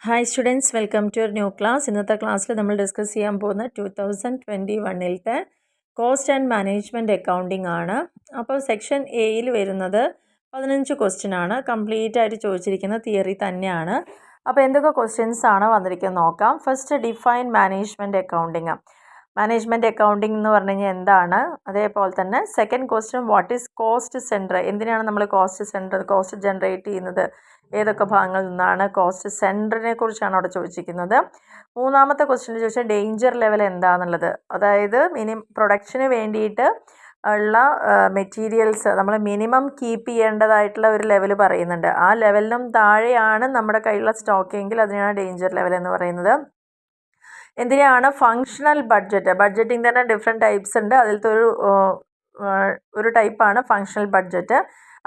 Hi students, welcome to your new class. ഇന്നത്തെ ക്ലാസ്സിൽ നമ്മൾ ഡിസ്കസ് ചെയ്യാൻ പോകുന്ന 2021 കോസ്റ്റ് ആൻഡ് മാനേജ്മെൻറ്റ് അക്കൗണ്ടിംഗ് ആണ്. അപ്പോൾ സെക്ഷൻ എയിൽ വരുന്നത് 15 ക്വസ്റ്റ്യൻ ആണ്. കംപ്ലീറ്റ് ആയിട്ട് ചോദിച്ചിരിക്കുന്ന തിയറി തന്നെയാണ്. അപ്പോൾ എന്തൊക്കെ ക്വസ്റ്റ്യൻസ് ആണ് വന്നിരിക്കുന്നത് നോക്കാം. First, define management accounting. Management accounting എന്ന് പറഞ്ഞു കഴിഞ്ഞാൽ എന്താണ്? അതേപോലെ തന്നെ second question, what is cost centre? എന്തിനാണ് നമ്മൾ കോസ്റ്റ് ജനറേറ്റ് ചെയ്യുന്നത്? ഏതൊക്കെ ഭാഗങ്ങളിൽ നിന്നാണ്? കോസ്റ്റ് സെൻറ്ററിനെ കുറിച്ചാണ് അവിടെ ചോദിച്ചിരിക്കുന്നത്. മൂന്നാമത്തെ ക്വസ്റ്റ്യൻ ചോദിച്ചാൽ ഡേഞ്ചർ ലെവൽ എന്താണെന്നുള്ളത്, അതായത് പ്രൊഡക്ഷന് വേണ്ടിയിട്ട് ഉള്ള മെറ്റീരിയൽസ് നമ്മൾ മിനിമം കീപ്പ് ചെയ്യേണ്ടതായിട്ടുള്ള ഒരു ലെവൽ പറയുന്നുണ്ട്. ആ ലെവലിനും താഴെയാണ് നമ്മുടെ കയ്യിലുള്ള സ്റ്റോക്ക് എങ്കിൽ അതിനാണ് ഡേഞ്ചർ ലെവൽ എന്ന് പറയുന്നത്. എന്തിനാണ് ഫങ്ഷണൽ ബഡ്ജറ്റിംഗ് തന്നെ ഡിഫറെൻറ്റ് ടൈപ്സ് ഉണ്ട്. അതിലത്തെ ഒരു ടൈപ്പാണ് ഫങ്ഷണൽ ബഡ്ജറ്റ്.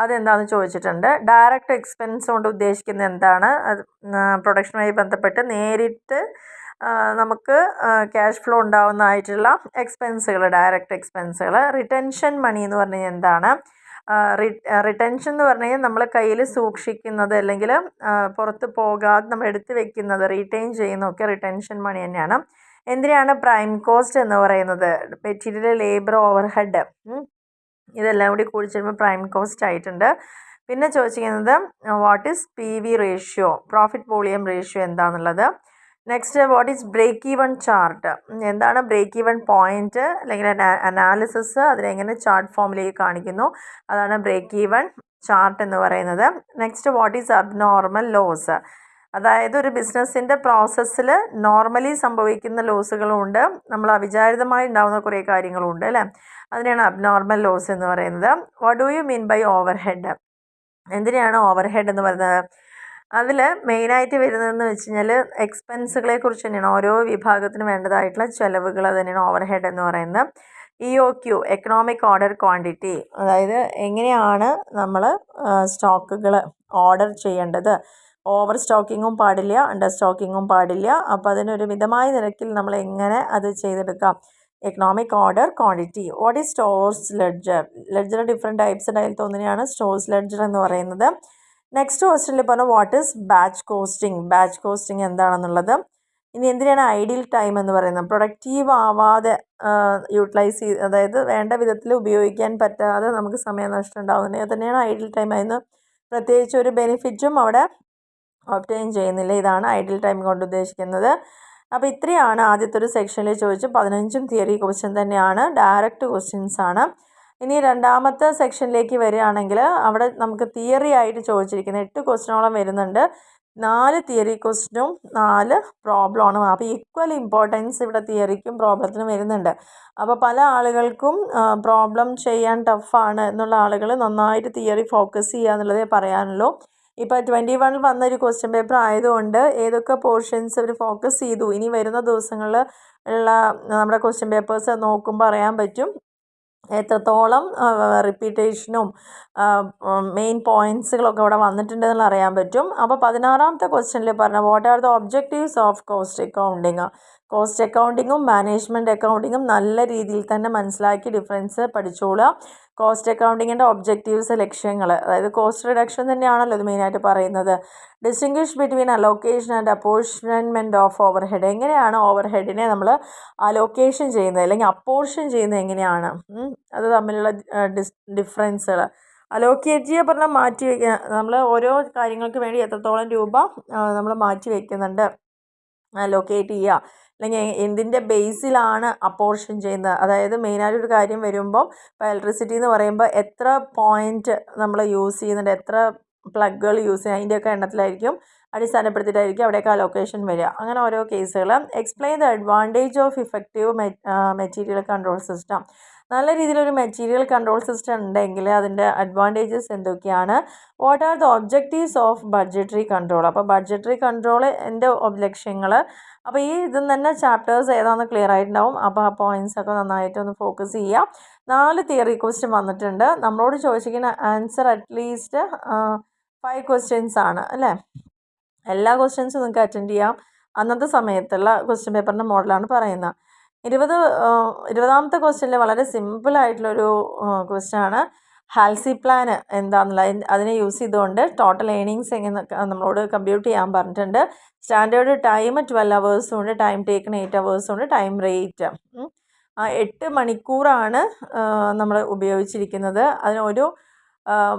അതെന്താണെന്ന് ചോദിച്ചിട്ടുണ്ട്. ഡയറക്റ്റ് എക്സ്പെൻസ് കൊണ്ട് ഉദ്ദേശിക്കുന്നത് എന്താണ്? അത് പ്രൊഡക്ഷനുമായി ബന്ധപ്പെട്ട് നേരിട്ട് നമുക്ക് ക്യാഷ് ഫ്ലോ ഉണ്ടാവുന്നതായിട്ടുള്ള എക്സ്പെൻസുകൾ, ഡയറക്റ്റ് എക്സ്പെൻസുകൾ. റിട്ടൻഷൻ മണി എന്ന് പറഞ്ഞു കഴിഞ്ഞാൽ എന്താണ്? റിട്ടൻഷൻ എന്ന് പറഞ്ഞു കഴിഞ്ഞാൽ നമ്മൾ കയ്യിൽ സൂക്ഷിക്കുന്നത് അല്ലെങ്കിൽ പുറത്ത് പോകാതെ നമ്മൾ എടുത്ത് വെക്കുന്നത്, റീറ്റെയിൻ ചെയ്യുന്നതൊക്കെ റിട്ടൻഷൻ മണി തന്നെയാണ്. എന്തിനാണ് പ്രൈം കോസ്റ്റ് എന്ന് പറയുന്നത്? മെറ്റീരിയൽ, ലേബർ, ഓവർഹെഡ്, ഇതെല്ലാം കൂടി കൂടി ചേരുമ്പോൾ പ്രൈം കോസ്റ്റ് ആയിട്ടുണ്ട്. പിന്നെ ചോദിച്ചിരിക്കുന്നത് what is PV ratio, profit volume ratio എന്താണെന്നുള്ളത്. Next, what is break even chart? എന്താണ് ബ്രേക്ക് ഈവൺ പോയിന്റ് അല്ലെങ്കിൽ അനാലിസിസ്? അതിനെങ്ങനെ ചാർട്ട് ഫോമിലേക്ക് കാണിക്കുന്നു, അതാണ് ബ്രേക്ക് ഈവൺ ചാർട്ട് എന്ന് പറയുന്നത്. Next, what is abnormal loss? അതായത് ഒരു ബിസിനസ്സിൻ്റെ പ്രോസസ്സിൽ നോർമലി സംഭവിക്കുന്ന ലോസുകളും ഉണ്ട്, നമ്മൾ അവിചാരിതമായി ഉണ്ടാകുന്ന കുറേ കാര്യങ്ങളും ഉണ്ട് അല്ലേ? അതിനെയാണ് അബ്നോർമൽ ലോസ് എന്ന് പറയുന്നത്. What do you mean by overhead? എന്തിനാണ് ഓവർ ഹെഡ് എന്ന് പറയുന്നത്? അതിൽ മെയിനായിട്ട് വരുന്നതെന്ന് വെച്ച് കഴിഞ്ഞാൽ എക്സ്പെൻസുകളെ കുറിച്ച് തന്നെയാണ്. ഓരോ വിഭാഗത്തിന് വേണ്ടതായിട്ടുള്ള ചിലവുകൾ തന്നെയാണ് ഓവർ ഹെഡ് എന്ന് പറയുന്നത്. EOQ, എക്കണോമിക് ഓർഡർ ക്വാണ്ടിറ്റി, അതായത് എങ്ങനെയാണ് നമ്മൾ സ്റ്റോക്കുകൾ ഓർഡർ ചെയ്യേണ്ടത്. ഓവർ സ്റ്റോക്കിങ്ങും പാടില്ല, അണ്ടർ സ്റ്റോക്കിങ്ങും പാടില്ല. അപ്പോൾ അതിനൊരു മിതമായ നിരക്കിൽ നമ്മൾ എങ്ങനെ അത് ചെയ്തെടുക്കാം? Economic order quantity. What is stores ledger? Ledger different types ഉണ്ടായി തോന്നുന്നതാണ് സ്റ്റോഴ്സ് ലെഡ്ജർ എന്ന് പറയുന്നത്. നെക്സ്റ്റ് ക്വസ്റ്റ്യനിൽ പറഞ്ഞു what is batch costing? Batch costing എന്താണെന്നുള്ളത്. ഇനി എന്തിനാണ് ഐഡിയൽ ടൈം എന്ന് പറയുന്നത്? പ്രൊഡക്റ്റീവ് ആവാതെ യൂട്ടിലൈസ് ചെയ്ത്, അതായത് വേണ്ട വിധത്തിൽ ഉപയോഗിക്കാൻ പറ്റാതെ നമുക്ക് സമയനഷ്ടം ഉണ്ടാകുന്നത് തന്നെയാണ് ഐഡിയൽ ടൈം. അതിന് പ്രത്യേകിച്ച് ഒരു ബെനിഫിറ്റും അവിടെ ഒബ്റ്റെയിൻ ചെയ്യുന്നില്ല. ഇതാണ് ഐഡിയൽ ടൈം കൊണ്ട് ഉദ്ദേശിക്കുന്നത്. അപ്പോൾ ഇത്രയാണ് ആദ്യത്തെ ഒരു സെക്ഷനിൽ ചോദിച്ച് 15 തിയറി ക്വസ്റ്റ്യൻ തന്നെയാണ്, ഡയറക്റ്റ് ക്വസ്റ്റ്യൻസ് ആണ്. ഇനി രണ്ടാമത്തെ സെക്ഷനിലേക്ക് വരികയാണെങ്കിൽ അവിടെ നമുക്ക് തിയറി ആയിട്ട് ചോദിച്ചിരിക്കുന്നത് 8 ക്വസ്റ്റ്യനോളം വരുന്നുണ്ട്. 4 തിയറി ക്വസ്റ്റ്യനും 4 പ്രോബ്ലമാണ്. അപ്പോൾ ഈക്വൽ ഇമ്പോർട്ടൻസ് ഇവിടെ തിയറിക്കും പ്രോബ്ലത്തിനും വരുന്നുണ്ട്. അപ്പോൾ പല ആളുകൾക്കും പ്രോബ്ലം ചെയ്യാൻ ടഫാണ് എന്നുള്ള ആളുകൾ നന്നായിട്ട് തിയറി ഫോക്കസ് ചെയ്യുക എന്നുള്ളതേ പറയാനുള്ളൂ. ഇപ്പോൾ 21 വന്നൊരു ക്വസ്റ്റ്യൻ പേപ്പർ ആയതുകൊണ്ട് ഏതൊക്കെ പോർഷൻസ് അവർ ഫോക്കസ് ചെയ്തു, ഇനി വരുന്ന ദിവസങ്ങളിൽ ഉള്ള നമ്മുടെ ക്വസ്റ്റ്യൻ പേപ്പേഴ്സ് നോക്കുമ്പോൾ അറിയാൻ പറ്റും എത്രത്തോളം റിപ്പീറ്റേഷനും മെയിൻ പോയിൻറ്റ്സുകളൊക്കെ ഇവിടെ വന്നിട്ടുണ്ടെന്നുള്ള അറിയാൻ പറ്റും. അപ്പോൾ 16ാമത്തെ ക്വസ്റ്റ്യനിൽ പറഞ്ഞ what are the objectives of cost accounting? Cost അക്കൗണ്ടിങ്ങും മാനേജ്മെൻറ്റ് അക്കൗണ്ടിങ്ങും നല്ല രീതിയിൽ തന്നെ മനസ്സിലാക്കി ഡിഫറൻസ് പഠിച്ചോളുക. കോസ്റ്റ് അക്കൗണ്ടിങ്ങിൻ്റെ ഒബ്ജക്റ്റീവ്സ്, ലക്ഷ്യങ്ങൾ, അതായത് കോസ്റ്റ് റിഡക്ഷൻ തന്നെയാണല്ലോ ഇത് മെയിനായിട്ട് പറയുന്നത്. Distinguish between allocation and apportionment of overhead. എങ്ങനെയാണ് ഓവർ ഹെഡിനെ നമ്മൾ അലോക്കേഷൻ ചെയ്യുന്നത് അല്ലെങ്കിൽ അപ്പോർഷൻ ചെയ്യുന്നത് എങ്ങനെയാണ്, അത് തമ്മിലുള്ള ഡിഫറൻസുകൾ. അലോക്കേറ്റ് ചെയ്യുക പറഞ്ഞാൽ മാറ്റി വയ്ക്കുക, നമ്മൾ ഓരോ കാര്യങ്ങൾക്ക് വേണ്ടി എത്രത്തോളം രൂപ നമ്മൾ മാറ്റി വയ്ക്കുന്നുണ്ട്. അലോക്കേറ്റ് ചെയ്യുക അല്ലെങ്കിൽ എന്തിൻ്റെ ബേസിലാണ് അപ്പോർഷൻ ചെയ്യുന്നത്, അതായത് മെയിനായിട്ടൊരു കാര്യം വരുമ്പോൾ ഇപ്പോൾ ഇലക്ട്രിസിറ്റി എന്ന് പറയുമ്പോൾ എത്ര പോയിൻറ്റ് നമ്മൾ യൂസ് ചെയ്യുന്നുണ്ട്, എത്ര പ്ലഗുകൾ യൂസ് ചെയ്യുക, അതിൻ്റെയൊക്കെ എണ്ണത്തിലായിരിക്കും അടിസ്ഥാനപ്പെടുത്തിയിട്ടായിരിക്കും അവിടെയൊക്കെ അലോക്കേഷൻ വരിക. അങ്ങനെ ഓരോ കേസുകൾ. Explain the advantage of effective material control system. നല്ല രീതിയിലൊരു മെറ്റീരിയൽ കൺട്രോൾ സിസ്റ്റം ഉണ്ടെങ്കിൽ അതിൻ്റെ അഡ്വാൻറ്റേജസ് എന്തൊക്കെയാണ്? What are the objectives of budgetary control? അപ്പോൾ ബഡ്ജറ്ററി കൺട്രോൾ എൻ്റെ ലക്ഷ്യങ്ങൾ. അപ്പോൾ ഈ ഇതും തന്നെ ചാപ്റ്റേഴ്സ് ഏതാണെന്ന് ക്ലിയർ ആയിട്ടുണ്ടാവും. അപ്പോൾ ആ പോയിൻറ്റ്സൊക്കെ നന്നായിട്ടൊന്ന് ഫോക്കസ് ചെയ്യുക. 4 തിയറി ക്വസ്റ്റ്യൻ വന്നിട്ടുണ്ട്. നമ്മളോട് ചോദിച്ചിരിക്കുന്ന ആൻസർ അറ്റ്ലീസ്റ്റ് 5 ക്വസ്റ്റ്യൻസ് ആണ് അല്ലേ? എല്ലാ ക്വസ്റ്റ്യൻസും നിങ്ങൾക്ക് അറ്റൻഡ് ചെയ്യാം. അന്നത്തെ സമയത്തുള്ള ക്വസ്റ്റ്യൻ പേപ്പറിൻ്റെ മോഡലാണ് പറയുന്നത്. 20ാമത്തെ ക്വസ്റ്റ്യനിൽ വളരെ സിമ്പിളായിട്ടുള്ളൊരു ക്വസ്റ്റ്യൻ ആണ്. ഹാൽസി പ്ലാൻ എന്താണെന്നുള്ള അതിനെ യൂസ് ചെയ്തുകൊണ്ട് ടോട്ടൽ ഏണിങ്സ് എങ്ങനെ നമ്മളോട് കമ്പ്യൂട്ട് ചെയ്യാൻ പറഞ്ഞിട്ടുണ്ട്. സ്റ്റാൻഡേർഡ് ടൈം 12 അവേഴ്സും ഉണ്ട്, ടൈം ടേക്കൺ 8 അവേഴ്സും ഉണ്ട്, ടൈം റേറ്റ് 8 മണിക്കൂറാണ് നമ്മൾ ഉപയോഗിച്ചിരിക്കുന്നത്. അതിനൊരു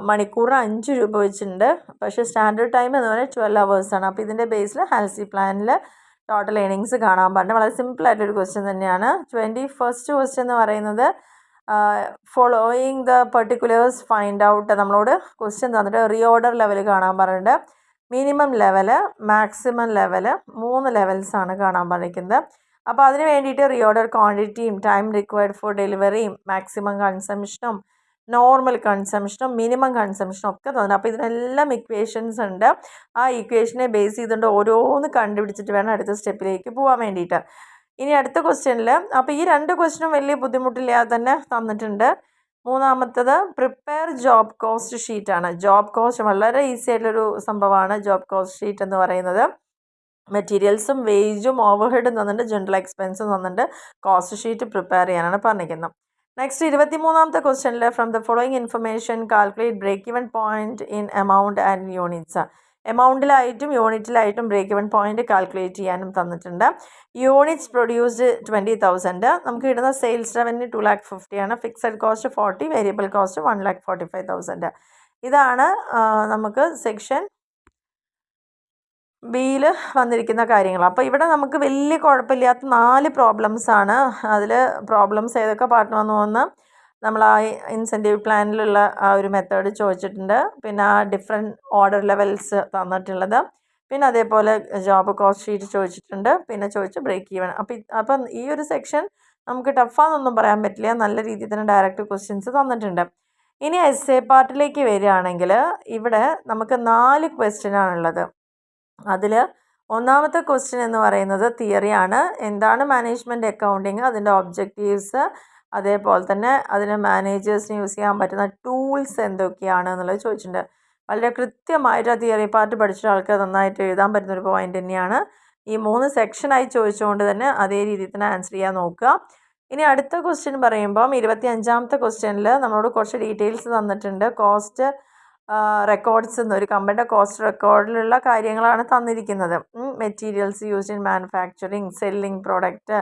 മണിക്കൂറിന് 5 രൂപ വെച്ചിട്ടുണ്ട്. പക്ഷേ സ്റ്റാൻഡേർഡ് ടൈം എന്ന് പറയുന്നത് 12 അവേഴ്സാണ്. അപ്പോൾ ഇതിൻ്റെ ബേസിൽ ഹാൽസി പ്ലാനിൽ ടോട്ടൽ ഏണിങ്സ് കാണാൻ പറഞ്ഞു. വളരെ സിമ്പിളായിട്ടൊരു ക്വസ്റ്റ്യൻ തന്നെയാണ്. 21st ക്വസ്റ്റ്യൻ എന്ന് പറയുന്നത് following the particulars find out. നമ്മളോട് ക്വസ്റ്റ്യൻ തന്നിട്ട് റീഓർഡർ ലെവൽ കാണാൻ പറഞ്ഞിട്ട് മിനിമം ലെവല്, മാക്സിമം ലെവല്, 3 ലെവൽസാണ് കാണാൻ പറഞ്ഞിരിക്കുന്നത്. അപ്പോൾ അതിന് വേണ്ടിയിട്ട് റീഓർഡർ ക്വാണ്ടിറ്റിയും ടൈം റിക്വയർഡ് ഫോർ ഡെലിവറിയും മാക്സിമം കൺസംഷനും നോർമൽ കൺസംഷനും മിനിമം കൺസംഷനും ഒക്കെ തന്നെ. അപ്പോൾ ഇതിനെല്ലാം ഇക്വേഷൻസ് ഉണ്ട്. ആ ഇക്വേഷനെ ബേസ് ചെയ്തുകൊണ്ട് ഓരോന്ന് കണ്ടുപിടിച്ചിട്ട് വേണം അടുത്ത സ്റ്റെപ്പിലേക്ക് പോകാൻ വേണ്ടിയിട്ട്. ഇനി അടുത്ത ക്വസ്റ്റ്യനിൽ അപ്പോൾ ഈ 2 ക്വസ്റ്റ്യനും വലിയ ബുദ്ധിമുട്ടില്ലാതെ തന്നെ തന്നിട്ടുണ്ട്. മൂന്നാമത്തത് പ്രിപ്പയർ ജോബ് കോസ്റ്റ് ഷീറ്റാണ്. ജോബ് കോസ്റ്റ് വളരെ ഈസി ആയിട്ടുള്ളൊരു സംഭവമാണ് ജോബ് കോസ്റ്റ് ഷീറ്റ് എന്ന് പറയുന്നത്. മെറ്റീരിയൽസും വേജും ഓവർഹെഡും തന്നിട്ട് ജനറൽ എക്സ്പെൻസും തന്നിട്ട് കോസ്റ്റ് ഷീറ്റ് പ്രിപ്പയർ ചെയ്യാനാണ് പറഞ്ഞിരിക്കുന്നത്. നെക്സ്റ്റ് 23ാമത്തെ ക്വസ്റ്റ്യനിൽ from the following information calculate break even point in amount and units. എമൗണ്ടിലായിട്ടും യൂണിറ്റിലായിട്ടും ബ്രേക്ക് ഇവൻ പോയിന്റ് കാൽക്കുലേറ്റ് ചെയ്യാനും തന്നിട്ടുണ്ട്. Units produced 20,000. നമുക്ക് കിട്ടുന്ന സെയിൽസ് റവന്യൂ 2,50,000 ആണ്. Fixed cost 40, variable cost 1,45,000. ഇതാണ് നമുക്ക് സെക്ഷൻ ബിയിൽ വന്നിരിക്കുന്ന കാര്യങ്ങൾ. അപ്പോൾ ഇവിടെ നമുക്ക് വലിയ കുഴപ്പമില്ലാത്ത 4 പ്രോബ്ലംസാണ്. അതിൽ പ്രോബ്ലംസ് ഏതൊക്കെ പാർട്ട് വന്നു പോകുന്ന നമ്മൾ ആ ഇൻസെൻറ്റീവ് പ്ലാനിലുള്ള ആ ഒരു മെത്തേഡ് ചോദിച്ചിട്ടുണ്ട്. പിന്നെ ആ ഡിഫറെൻറ്റ് ഓർഡർ ലെവൽസ് തന്നിട്ടുള്ളത്, പിന്നെ അതേപോലെ ജോബ് കോസ്റ്റ് ഷീറ്റ് ചോദിച്ചിട്ടുണ്ട്, പിന്നെ ചോദിച്ച ബ്രേക്ക് ഈവൻ. അപ്പം ഈ ഒരു സെക്ഷൻ നമുക്ക് ടഫാന്നൊന്നും പറയാൻ പറ്റില്ല, നല്ല രീതിയിൽ തന്നെ ഡയറക്റ്റ് ക്വസ്റ്റ്യൻസ് തന്നിട്ടുണ്ട്. ഇനി എസ്സേ പാർട്ടിലേക്ക് വരികയാണെങ്കിൽ ഇവിടെ നമുക്ക് 4 ക്വസ്റ്റ്യനാണുള്ളത്. അതിൽ ഒന്നാമത്തെ ക്വസ്റ്റ്യൻ എന്ന് പറയുന്നത് തിയറിയാണ്. എന്താണ് മാനേജ്മെൻറ്റ് അക്കൗണ്ടിങ്, അതിൻ്റെ ഒബ്ജക്റ്റീവ്സ്, അതേപോലെ തന്നെ അതിന് മാനേജേഴ്സിന് യൂസ് ചെയ്യാൻ പറ്റുന്ന ടൂൾസ് എന്തൊക്കെയാണ് എന്നുള്ളത് ചോദിച്ചിട്ടുണ്ട്. വളരെ കൃത്യമായിട്ട് ആ തിയറി പാർട്ട് പഠിച്ച ആൾക്ക് നന്നായിട്ട് എഴുതാൻ പറ്റുന്നൊരു പോയിൻ്റ് തന്നെയാണ്. ഈ 3 സെക്ഷനായി ചോദിച്ചുകൊണ്ട് തന്നെ അതേ രീതിയിൽ തന്നെ ആൻസർ ചെയ്യാൻ നോക്കുക. ഇനി അടുത്ത ക്വസ്റ്റ്യൻ പറയുമ്പം 25ാമത്തെ ക്വസ്റ്റ്യനിൽ നമ്മളോട് കുറച്ച് ഡീറ്റെയിൽസ് തന്നിട്ടുണ്ട്. കോസ്റ്റ് റെക്കോർഡ്സ് എന്നൊരു കമ്പനിയുടെ കോസ്റ്റ് റെക്കോർഡിലുള്ള കാര്യങ്ങളാണ് തന്നിരിക്കുന്നത്. Materials used in manufacturing, selling product,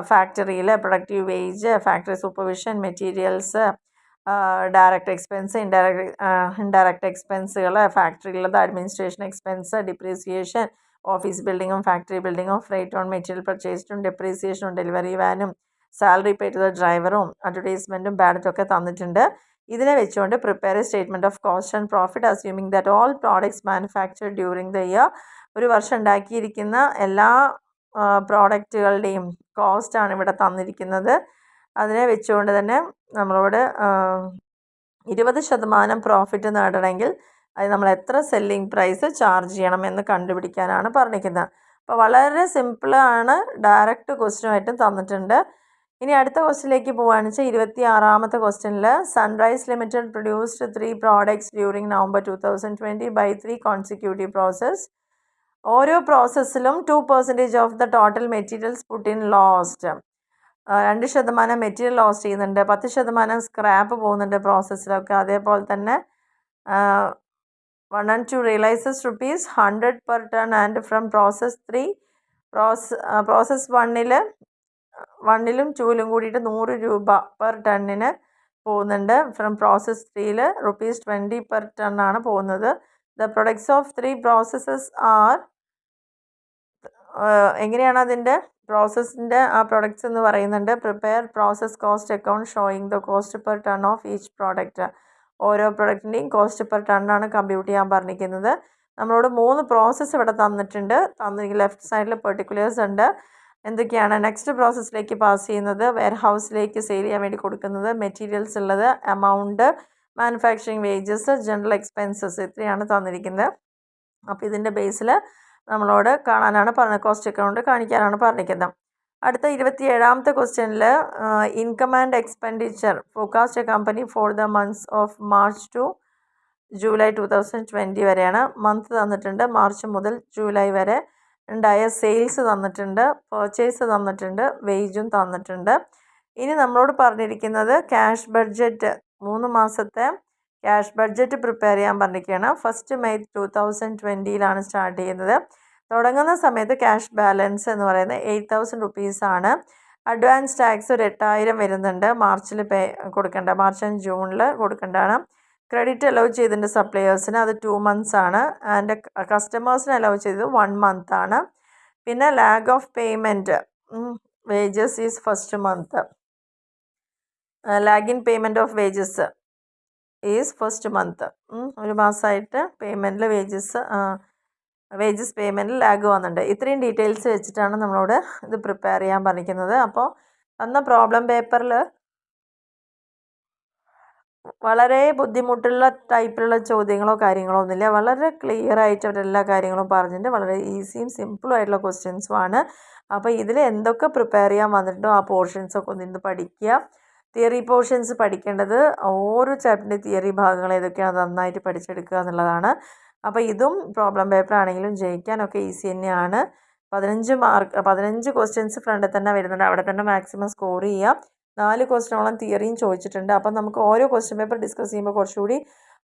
ഫാക്ടറിയിൽ productive wage, factory supervision, materials, direct expense, indirect എക്സ്പെൻസുകൾ, ഫാക്ടറിയിലുള്ളത് അഡ്മിനിസ്ട്രേഷൻ എക്സ്പെൻസ്, ഡിപ്രീസിയേഷൻ, ഓഫീസ് ബിൽഡിങ്ങും ഫാക്ടറി ബിൽഡിങ്ങും, ഫ്രൈറ്റ് ഓൺ മെറ്റീരിയൽ പർച്ചേസ്ഡും ഡിപ്രീസിയേഷനും, ഡെലിവറി വാനും, സാലറി പേ ടു ദ ഡ്രൈവറും, അഡ്വർടൈസ്മെൻറ്റും ബാഡറ്റും ഒക്കെ തന്നിട്ടുണ്ട്. ഇതിനെ വെച്ചുകൊണ്ട് prepare a statement of cost and profit assuming that all products manufactured during the year. ഒരു വർഷം ഉണ്ടാക്കിയിരിക്കുന്ന എല്ലാ പ്രോഡക്റ്റുകളുടെയും കോസ്റ്റാണ് ഇവിടെ തന്നിരിക്കുന്നത്. അതിനെ വെച്ചുകൊണ്ട് തന്നെ നമ്മളോട് 20% പ്രോഫിറ്റ് നേടണമെങ്കിൽ അത് നമ്മൾ എത്ര സെല്ലിംഗ് പ്രൈസ് ചാർജ് ചെയ്യണം എന്ന് കണ്ടുപിടിക്കാനാണ് പറഞ്ഞിരിക്കുന്നത്. അപ്പോൾ വളരെ സിമ്പിളാണ്, ഡയറക്റ്റ് ക്വസ്റ്റ്യനുമായിട്ടും തന്നിട്ടുണ്ട്. ഇനി അടുത്ത ക്വസ്റ്റ്യനിലേക്ക് പോവുകയാണെന്ന് വെച്ചാൽ 26ാമത്തെ ക്വസ്റ്റ്യനിൽ Sunrise Limited produced 3 products during November 2020 by 3 consecutive process. ഓരോ പ്രോസസ്സിലും 2% of the total materials put in lost. 2% material lost ചെയ്യുന്നുണ്ട്, 10% സ്ക്രാപ്പ് പോകുന്നുണ്ട് പ്രോസസ്സിലൊക്കെ. അതേപോലെ തന്നെ 1 and 2 realises ₹100 per ton and from process 3 process 1ലും 2ലും കൂടിയിട്ട് 100 രൂപ പെർ ടണ്ണിന് പോകുന്നുണ്ട്. ഫ്രം പ്രോസസ് 3ൽ ₹20 per ton ആണ് പോകുന്നത്. The products of 3 processes are, എങ്ങനെയാണ് അതിൻ്റെ പ്രോസസ്സിൻ്റെ ആ പ്രൊഡക്ട്സ് എന്ന് പറയുന്നുണ്ട്. Prepare process cost account showing the cost per ton of each product. ഓരോ പ്രൊഡക്റ്റിൻ്റെയും കോസ്റ്റ് പെർ ടണ്ണാണ് കമ്പ്യൂട്ട് ചെയ്യാൻ പറഞ്ഞിരിക്കുന്നത്. നമ്മളോട് 3 പ്രോസസ്സ് ഇവിടെ തന്നിട്ടുണ്ട്. ലെഫ്റ്റ് സൈഡിൽ പെർട്ടിക്കുലേഴ്സ് ഉണ്ട്. എന്തൊക്കെയാണ് നെക്സ്റ്റ് പ്രോസസ്സിലേക്ക് പാസ് ചെയ്യുന്നത്, വെയർ ഹൗസിലേക്ക് സെയിൽ ചെയ്യാൻ വേണ്ടി കൊടുക്കുന്നത്, മെറ്റീരിയൽസ് ഉള്ളത്, amount, manufacturing wages, general expenses, ഇത്രയാണ് തന്നിരിക്കുന്നത്. അപ്പോൾ ഇതിൻ്റെ ബേസിൽ നമ്മളോട് കാണാനാണ് പറഞ്ഞത്, കോസ്റ്റ് അക്കൗണ്ട് കാണിക്കാനാണ് പറഞ്ഞിരിക്കുന്നത്. അടുത്ത 27ാമത്തെ ക്വസ്റ്റ്യനിൽ income and expenditure forecast a company for the months of March to July 2020 വരെയാണ്. മന്ത് തന്നിട്ടുണ്ട്, മാർച്ച് മുതൽ ജൂലൈ വരെ ഉണ്ടായ സെയിൽസ് തന്നിട്ടുണ്ട്, പർച്ചേസ് തന്നിട്ടുണ്ട്, വേജും തന്നിട്ടുണ്ട്. ഇനി നമ്മളോട് പറഞ്ഞിരിക്കുന്നത് ക്യാഷ് ബഡ്ജറ്റ് 3 മാസത്തെ ക്യാഷ് ബഡ്ജറ്റ് പ്രിപ്പയർ ചെയ്യാൻ പറഞ്ഞിരിക്കുകയാണ്. 1 May 2020 സ്റ്റാർട്ട് ചെയ്യുന്നത്. തുടങ്ങുന്ന സമയത്ത് ക്യാഷ് ബാലൻസ് എന്ന് പറയുന്നത് 8,000 റുപ്പീസാണ്. അഡ്വാൻസ് ടാക്സ് ഒരു 8,000 വരുന്നുണ്ട്. മാർച്ചിൽ കൊടുക്കേണ്ട, മാർച്ച് ആൻഡ് ജൂണിൽ കൊടുക്കേണ്ടതാണ്. ക്രെഡിറ്റ് അലൗ ചെയ്തിട്ടുണ്ട് സപ്ലയേഴ്സിന്, അത് 2 months ആണ്. ആൻഡ് കസ്റ്റമേഴ്സിന് അലൗ ചെയ്തത് 1 month ആണ്. പിന്നെ lag of payment wages is 1st month. Lag in payment of wages is 1st month. ഒരു മാസമായിട്ട് പേയ്മെൻറ്റിൽ വേജസ് പേയ്മെൻറ്റിൽ ലാഗ് വന്നിട്ടുണ്ട്. ഇത്രയും ഡീറ്റെയിൽസ് വെച്ചിട്ടാണ് നമ്മളോട് ഇത് പ്രിപ്പയർ ചെയ്യാൻ പറഞ്ഞിരിക്കുന്നത്. അപ്പോൾ തന്ന പ്രോബ്ലം പേപ്പറിൽ വളരെ ബുദ്ധിമുട്ടുള്ള ടൈപ്പിലുള്ള ചോദ്യങ്ങളോ കാര്യങ്ങളോ ഒന്നുമില്ല. വളരെ ക്ലിയർ ആയിട്ട് അവരെല്ലാ കാര്യങ്ങളും പറഞ്ഞിട്ടുണ്ട്. വളരെ ഈസിയും സിമ്പിളും ആയിട്ടുള്ള ക്വസ്റ്റ്യൻസുമാണ്. അപ്പോൾ ഇതിൽ എന്തൊക്കെ പ്രിപ്പയർ ചെയ്യാൻ വന്നിട്ടുണ്ടോ ആ പോർഷൻസൊക്കെ ഒന്ന് ഇന്ന് പഠിക്കുക. തിയറി പോർഷൻസ് പഠിക്കേണ്ടത് ഓരോ ചാപ്റ്ററിൻ്റെ തിയറി ഭാഗങ്ങൾ ഏതൊക്കെയാണ് നന്നായിട്ട് പഠിച്ചെടുക്കുക എന്നുള്ളതാണ്. അപ്പോൾ ഇതും പ്രോബ്ലം പേപ്പർ ആണെങ്കിലും ജയിക്കാനൊക്കെ ഈസി തന്നെയാണ്. 15 ക്വസ്റ്റ്യൻസ് ഫ്രണ്ടിൽ തന്നെ വരുന്നുണ്ട്. അവിടെ തന്നെ മാക്സിമം സ്കോർ ചെയ്യുക. 4 ക്വസ്റ്റ്യനോളം തിയറിയും ചോദിച്ചിട്ടുണ്ട്. അപ്പം നമുക്ക് ഓരോ ക്വസ്റ്റ്യൻ പേപ്പർ ഡിസ്കസ് ചെയ്യുമ്പോൾ കുറച്ചുകൂടി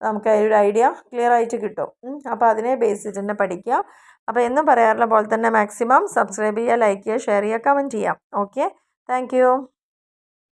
നമുക്ക് ഒരു ഐഡിയ ക്ലിയർ ആയിട്ട് കിട്ടും. അപ്പോൾ അതിനെ ബേസ് ചെയ്ത് തന്നെ പഠിക്കുക. അപ്പോൾ എന്നും പറയാറുള്ള പോലെ തന്നെ മാക്സിമം സബ്സ്ക്രൈബ് ചെയ്യുക, ലൈക്ക് ചെയ്യുക, ഷെയർ ചെയ്യുക, കമൻറ്റ് ചെയ്യാം. Okay, thank